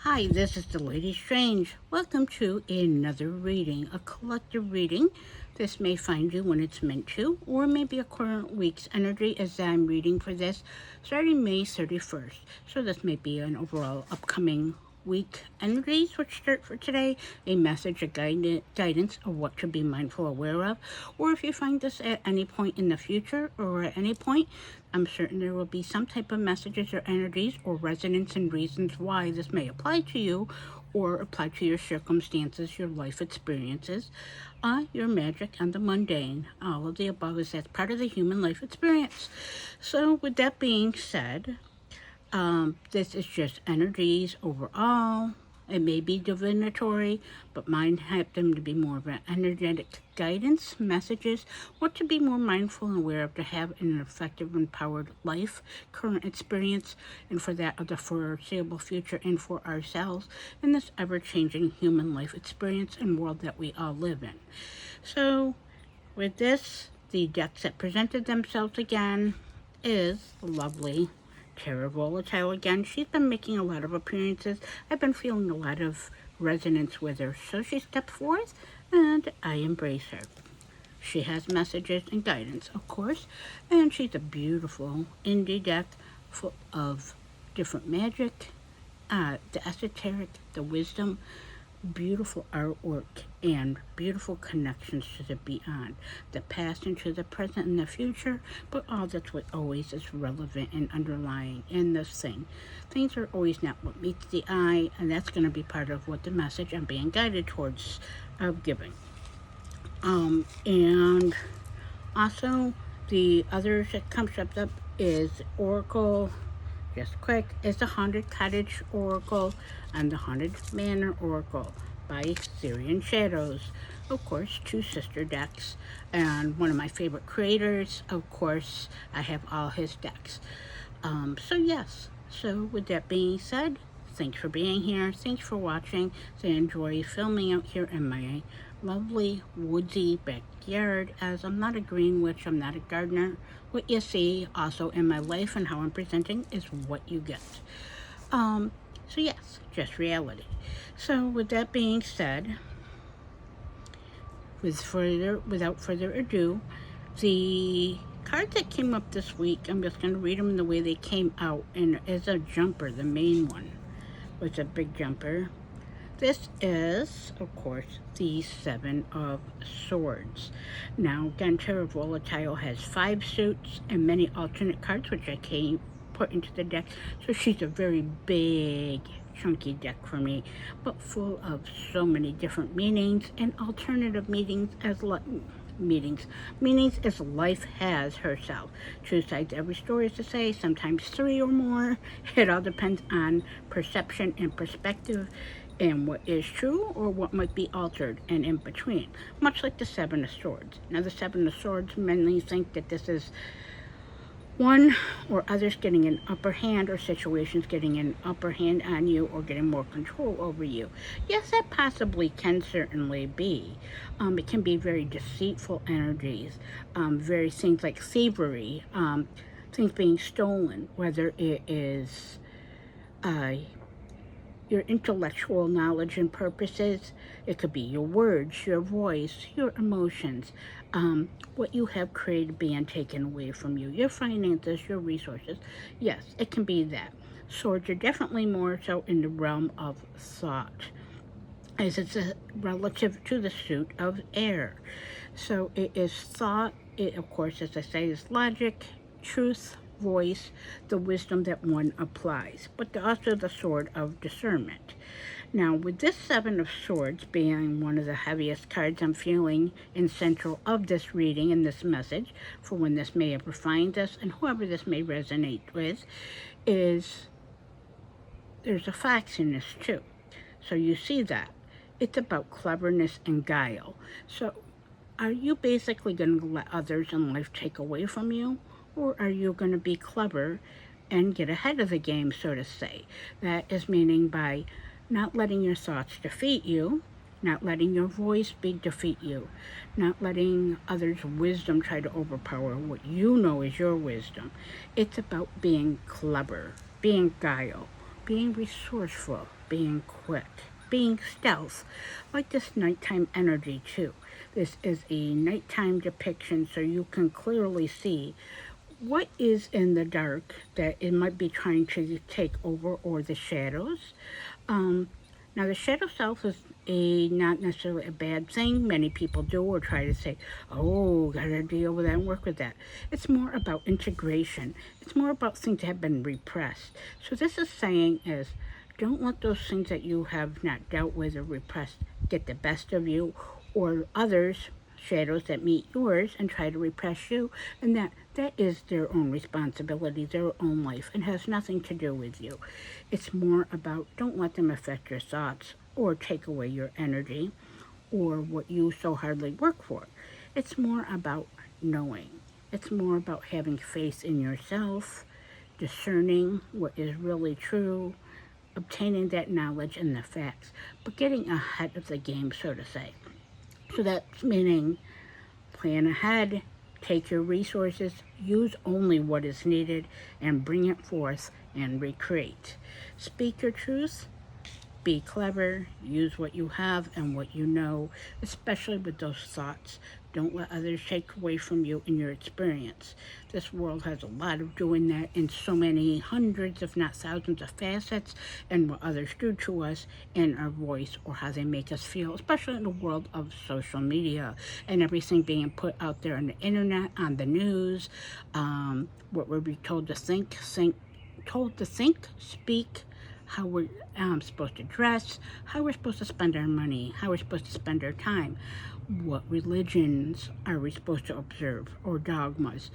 Hi, this is the Lady Strange. Welcome to another reading, a collective reading. This may find you when it's meant to, or maybe a current week's energy as I'm reading for this starting May 31st. So this may be an overall upcoming week energies which start for today, a message, a guidance of what to be mindful, aware of, or if you find this at any point in the future or at any point, I'm certain there will be some type of messages or energies or resonance and reasons why this may apply to you or apply to your circumstances, your life experiences, your magic, and the mundane. All of the above is that's part of the human life experience. So, with that being said, this is just energies overall. It may be divinatory, but mine happen to be more of an energetic guidance, messages, what to be more mindful and aware of to have an effective, empowered life, current experience, and for that of the foreseeable future and for ourselves in this ever-changing human life experience and world that we all live in. So, with this, the decks that presented themselves again is lovely Terra Volatile again. She's been making a lot of appearances. I've been feeling a lot of resonance with her. So she stepped forth and I embrace her. She has messages and guidance, of course. And she's a beautiful indie deck full of different magic, the esoteric, the wisdom, beautiful artwork, and beautiful connections to the beyond, the past into the present and the future, but all that's what always is relevant and underlying in this thing. Things are always not what meets the eye, and that's going to be part of what the message I'm being guided towards of giving. And also the others that comes up is Oracle. Just quick, is the Haunted Cottage Oracle and the Haunted Manor Oracle by Syrian Shadows. Of course, two sister decks, and one of my favorite creators. Of course, I have all his decks. So with that being said, thanks for being here. Thanks for watching. I enjoy filming out here in my lovely woodsy backyard, as I'm not a green witch, I'm not a gardener. What you see also in my life and how I'm presenting is what you get. So yes, just reality. So with that being said, without further ado, the cards that came up this week, I'm just going to read them the way they came out, and as a jumper, the main one was a big jumper. This is, of course, the Seven of Swords. Now, again, Terra Volatile has 5 suits and many alternate cards, which I can't put into the deck. So she's a very big, chunky deck for me, but full of so many different meanings and alternative meanings as life has herself. 2 sides every story is to say, sometimes 3 or more. It all depends on perception and perspective and what is true or what might be altered and in between, much like the Seven of Swords. Now, the Seven of Swords, many think that this is one or others getting an upper hand, or situations getting an upper hand on you or getting more control over you. Yes, that possibly can certainly be. It can be very deceitful energies, very things like thievery, things being stolen, whether it is your intellectual knowledge and purposes. It could be your words, your voice, your emotions, what you have created being taken away from you, your finances, your resources. Yes, it can be that. Swords are definitely more so in the realm of thought, as it's relative to the suit of air. So it is thought. It, of course, as I say, is logic, truth, voice, the wisdom that one applies, but also the sword of discernment. Now, with this Seven of Swords being one of the heaviest cards I'm feeling in central of this reading and this message, for when this may ever find us and whoever this may resonate with, is there's a fox in this too. So you see that. It's about cleverness and guile. So are you basically going to let others in life take away from you? Or are you going to be clever and get ahead of the game, so to say? That is meaning by not letting your thoughts defeat you, not letting your voice defeat you, not letting others' wisdom try to overpower what you know is your wisdom. It's about being clever, being guile, being resourceful, being quick, being stealth, like this nighttime energy too. This is a nighttime depiction so you can clearly see what is in the dark that it might be trying to take over, or the shadows. Um, Now, the shadow self is not necessarily a bad thing. Many people do, or try to say, oh, gotta deal with that and work with that. It's more about integration. It's more about things that have been repressed. So this is saying is, don't let those things that you have not dealt with or repressed get the best of you, or others, shadows that meet yours and try to repress you, and that is their own responsibility, their own life, and has nothing to do with you. It's more about, don't let them affect your thoughts or take away your energy or what you so hardly work for. It's more about knowing. It's more about having faith in yourself, discerning what is really true, obtaining that knowledge and the facts, but getting ahead of the game, so to say. So that's meaning plan ahead, take your resources, use only what is needed, and bring it forth and recreate. Speak your truth, be clever, use what you have and what you know, especially with those thoughts. Don't let others take away from you in your experience. This world has a lot of doing that in so many hundreds, if not thousands, of facets, and what others do to us in our voice or how they make us feel, especially in the world of social media and everything being put out there on the internet, on the news, what we're told to think, speak, how we're supposed to dress, how we're supposed to spend our money, how we're supposed to spend our time, what religions are we supposed to observe, or dogmas,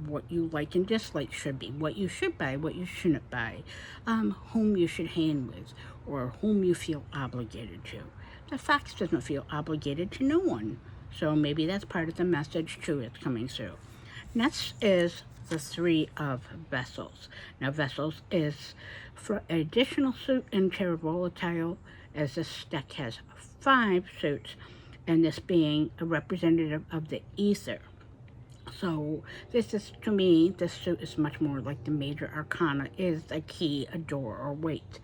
what you like and dislike should be, what you should buy, what you shouldn't buy, whom you should hang with, or whom you feel obligated to. The fox doesn't feel obligated to no one, so maybe that's part of the message too that's coming through. Next is the Three of Vessels. Now, Vessels is for an additional suit in Terra Volatile, as this deck has 5 suits, and this being a representative of the ether. So this is, to me, this suit is much more like the major arcana is a key, a door, or weight.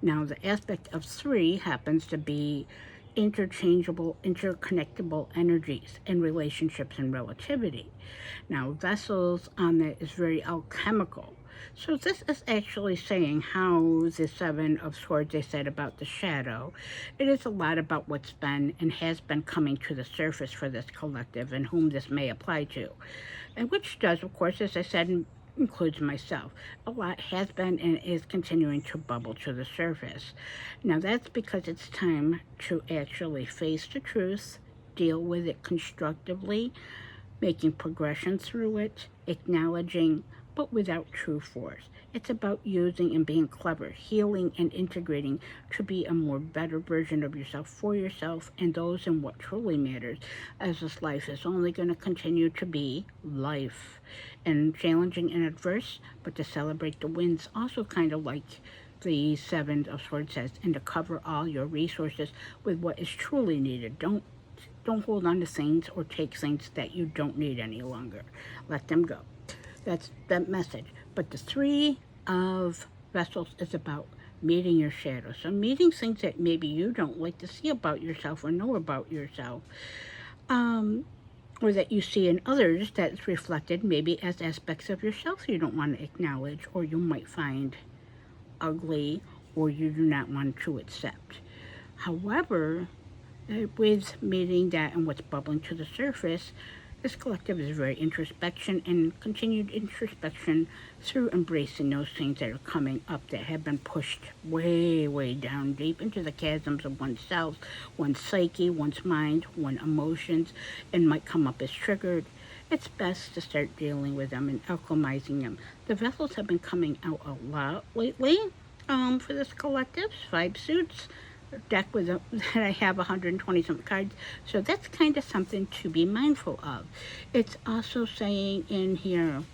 Now, the aspect of 3 happens to be interchangeable, interconnectable energies in relationships and relativity. Now, vessels on that is very alchemical. So this is actually saying how the Seven of Swords, they said about the shadow, it is a lot about what's been and has been coming to the surface for this collective and whom this may apply to. And which does, of course, as I said, includes myself. A lot has been and is continuing to bubble to the surface. Now that's because it's time to actually face the truth, deal with it constructively, making progression through it, acknowledging, but without true force. It's about using and being clever, healing and integrating to be a more better version of yourself for yourself and those in what truly matters, as this life is only going to continue to be life. And challenging and adverse, but to celebrate the wins, also kind of like the Seven of Swords says, and to cover all your resources with what is truly needed. Don't hold on to things or take things that you don't need any longer. Let them go. That's that message. But the Three of Vessels is about meeting your shadow. So meeting things that maybe you don't like to see about yourself or know about yourself, or that you see in others that's reflected maybe as aspects of yourself you don't want to acknowledge, or you might find ugly, or you do not want to accept. However, with meeting that and what's bubbling to the surface, this collective is very introspection and continued introspection through embracing those things that are coming up that have been pushed way, way down deep into the chasms of oneself, one's psyche, one's mind, one's emotions, and might come up as triggered. It's best to start dealing with them and alchemizing them. The vessels have been coming out a lot lately for this collective, 5 suits. Deck with that I have 120 some cards, so that's kind of something to be mindful of. It's also saying in here,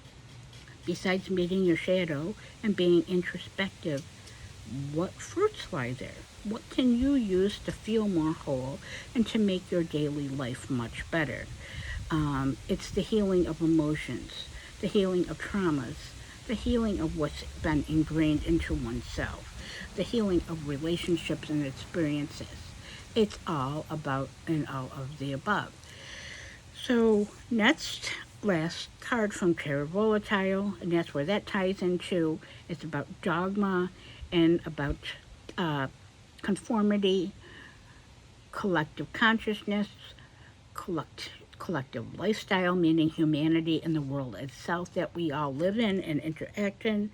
besides meeting your shadow and being introspective, what fruits lie there? What can you use to feel more whole and to make your daily life much better? It's the healing of emotions, the healing of traumas, the healing of what's been ingrained into oneself, the healing of relationships and experiences. It's all about and all of the above. So next, last card from Terra Volatile, and that's where that ties into. It's about dogma and about uh, conformity, collective consciousness, collective lifestyle, meaning humanity and the world itself that we all live in and interact in.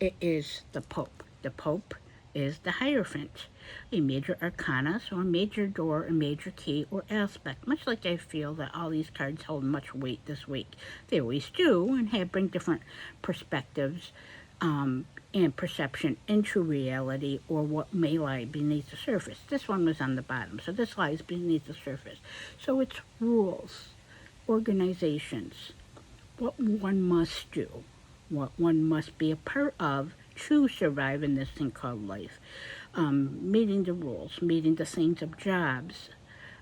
It is the Pope. The Pope is the Hierophant, a major arcana, so a major door, a major key or aspect. Much like I feel that all these cards hold much weight this week. They always do, and bring different perspectives and perception into reality or what may lie beneath the surface. This one was on the bottom, so this lies beneath the surface. So it's rules, organizations, what one must do, what one must be a part of to survive in this thing called life. Meeting the rules, meeting the things of jobs,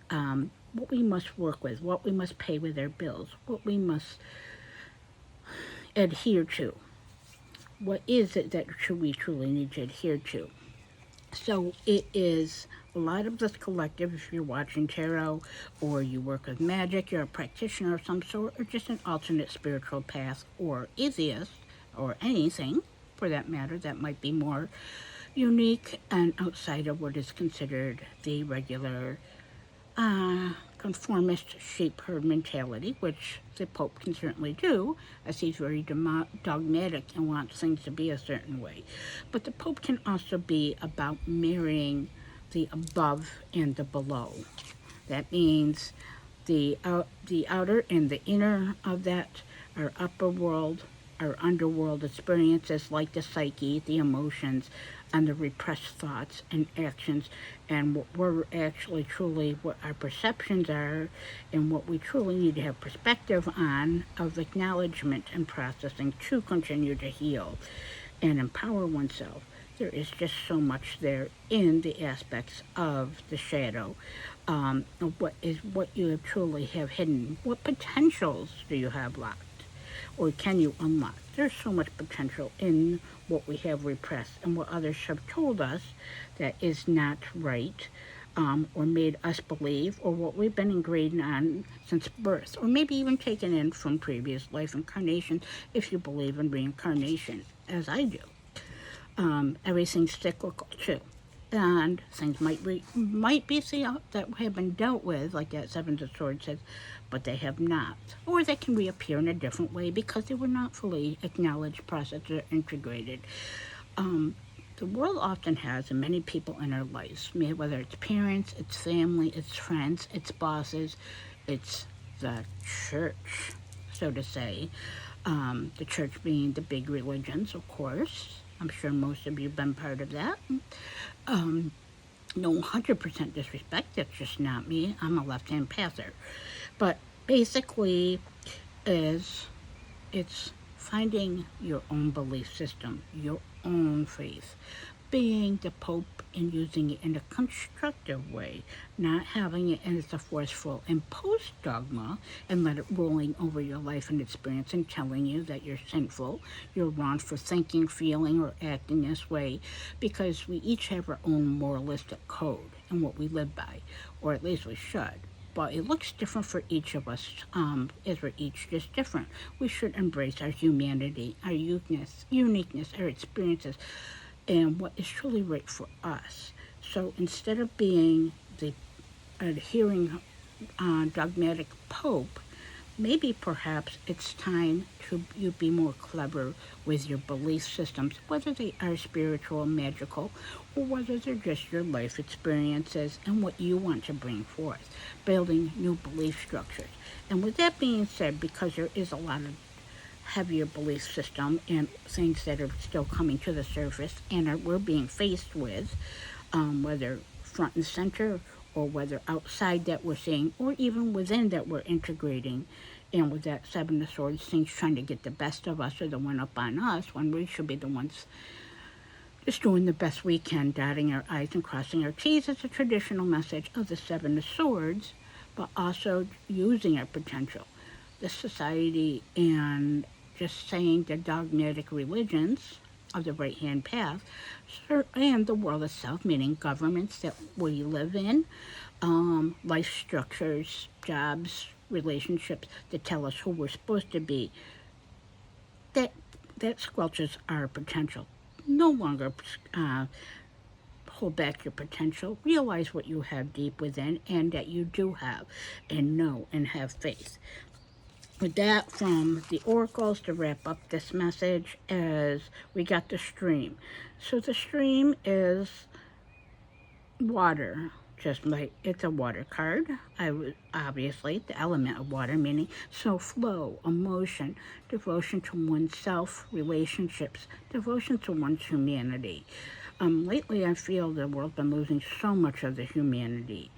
what we must work with, what we must pay with our bills, what we must adhere to. What is it that we truly need to adhere to? So it is a lot of this collective, if you're watching tarot or you work with magic, you're a practitioner of some sort, or just an alternate spiritual path or atheist or anything for that matter that might be more unique and outside of what is considered the regular conformist sheep herd mentality, which the Pope can certainly do, as he's very dogmatic and wants things to be a certain way. But the Pope can also be about marrying the above and the below. That means the outer and the inner of that, our upper world, our underworld experiences like the psyche, the emotions, and the repressed thoughts and actions, and what we're actually truly, what our perceptions are, and what we truly need to have perspective on of acknowledgement and processing to continue to heal and empower oneself. There is just so much there in the aspects of the shadow, of what you truly have hidden. What potentials do you have locked? Or can you unlock? There's so much potential in what we have repressed and what others have told us that is not right, or made us believe, or what we've been ingrained on since birth, or maybe even taken in from previous life incarnations, if you believe in reincarnation, as I do. Everything's cyclical too. And things might be that have been dealt with, like that Seven of Swords says, but they have not. Or they can reappear in a different way because they were not fully acknowledged, processed, or integrated. The world often has many people in our lives, whether it's parents, it's family, it's friends, it's bosses, it's the church, so to say. The church being the big religions, of course. I'm sure most of you have been part of that. No 100% disrespect, that's just not me. I'm a left-hand passer. But basically, it's finding your own belief system, your own faith, being the Pope and using it in a constructive way, not having it as a forceful imposed dogma and let it rolling over your life and experience and telling you that you're sinful, you're wrong for thinking, feeling, or acting this way, because we each have our own moralistic code and what we live by, or at least we should. But it looks different for each of us, as we're each just different. We should embrace our humanity, our uniqueness, our experiences, and what is truly right for us. So instead of being the adhering dogmatic Pope, maybe perhaps it's time to you be more clever with your belief systems, whether they are spiritual, magical, or whether they're just your life experiences and what you want to bring forth, building new belief structures. And with that being said, because there is a lot of heavier belief system and things that are still coming to the surface and we're being faced with, whether front and center or whether outside that we're seeing, or even within that we're integrating. And with that Seven of Swords, things trying to get the best of us or the one up on us, when we should be the ones just doing the best we can, dotting our I's and crossing our T's as a traditional message of the Seven of Swords, but also using our potential. The society and just saying the dogmatic religions of the right-hand path, and the world itself, meaning governments that we live in, life structures, jobs, relationships that tell us who we're supposed to be, that that squelches our potential. No longer hold back your potential. Realize what you have deep within and that you do have, and know and have faith. With that, from the oracles to wrap up this message, as we got the stream. So the stream is water, just like it's a water card. I would obviously the element of water, meaning so flow, emotion, devotion to oneself, relationships, devotion to one's humanity. Lately, I feel the world's been losing so much of the humanity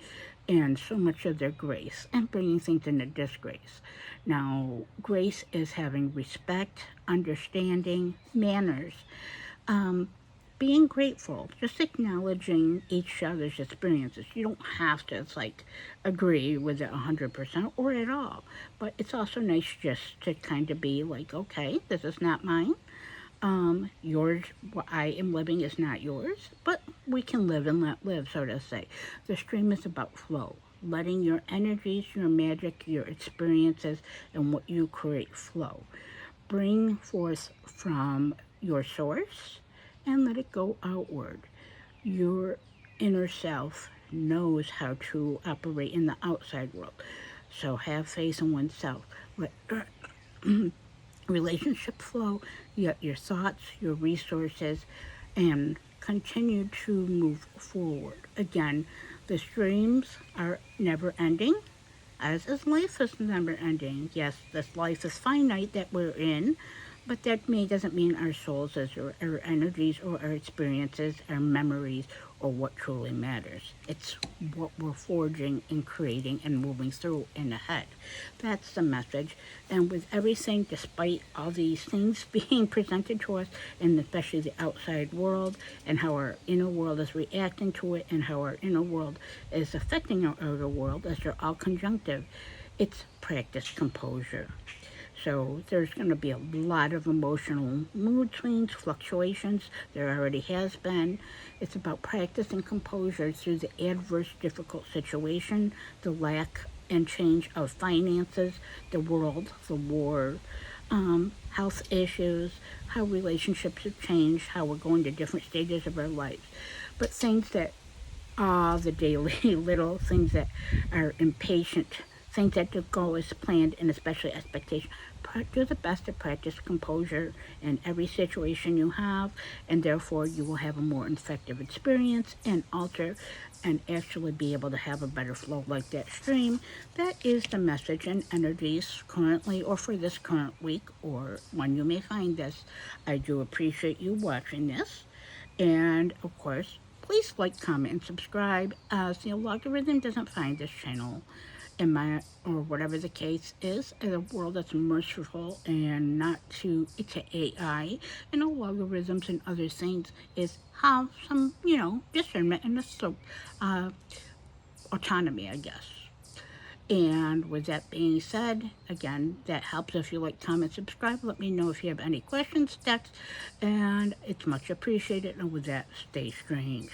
and so much of their grace and bringing things into disgrace. Now, grace is having respect, understanding, manners, being grateful, just acknowledging each other's experiences. You don't have to, it's like, agree with it 100% or at all. But it's also nice just to kind of be like, okay, this is not mine. Yours, what I am living is not yours, but we can live and let live, so to say. The stream is about flow, letting your energies, your magic, your experiences, and what you create flow. Bring forth from your source and let it go outward. Your inner self knows how to operate in the outside world. So have faith in oneself. Let relationship flow, your thoughts, your resources, and continue to move forward. Again, the streams are never ending, as is life is never ending. Yes, this life is finite that we're in, but that doesn't mean our souls, or our energies, or our experiences, our memories, or what truly matters. It's what we're forging and creating and moving through and ahead. That's the message. And with everything, despite all these things being presented to us, and especially the outside world, and how our inner world is reacting to it, and how our inner world is affecting our outer world, as they're all conjunctive, it's practice composure. So there's going to be a lot of emotional mood swings, fluctuations. There already has been. It's about practicing composure through the adverse, difficult situation, the lack and change of finances, the world, the war, health issues, how relationships have changed, how we're going to different stages of our lives. But things that are the daily little things that are impatient, things that don't go as planned, and especially expectation. Do the best to practice composure in every situation you have, and therefore you will have a more effective experience and alter and actually be able to have a better flow like that stream. That is the message and energies currently, or for this current week, or when you may find this. I do appreciate you watching this, and of course, please like, comment, and subscribe, as the algorithm doesn't find this channel in my, or whatever the case is, in a world that's merciful and not to AI and all algorithms and other things, is have some, discernment and autonomy, I guess. And with that being said, again, that helps if you like, comment, subscribe. Let me know if you have any questions, text, and it's much appreciated. And with that, stay strange.